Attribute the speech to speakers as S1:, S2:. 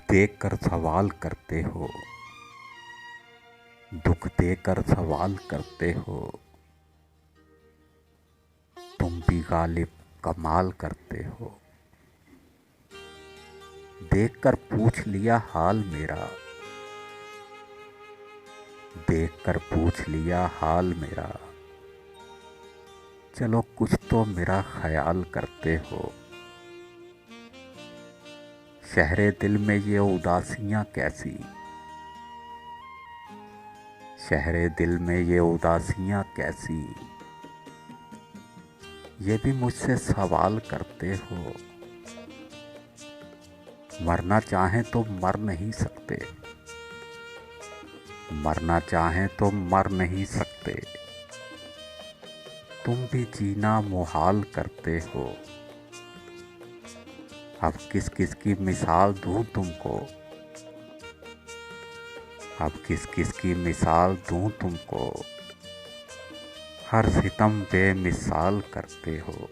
S1: देकर सवाल करते हो, दुख देकर सवाल करते हो, तुम भी गालिब कमाल करते हो। देखकर पूछ लिया हाल मेरा, देखकर पूछ लिया हाल मेरा, चलो कुछ तो मेरा ख्याल करते हो। शहरे दिल में ये उदासियां कैसी, शहरे दिल में ये उदासियां कैसी, ये भी मुझसे सवाल करते हो। मरना चाहें तो मर नहीं सकते, मरना चाहें तो मर नहीं सकते, तुम भी जीना मुहाल करते हो। अब किस किस की मिसाल दूं तुमको, अब किस किस की मिसाल दूं तुमको, हर सितम बेमिसाल करते हो।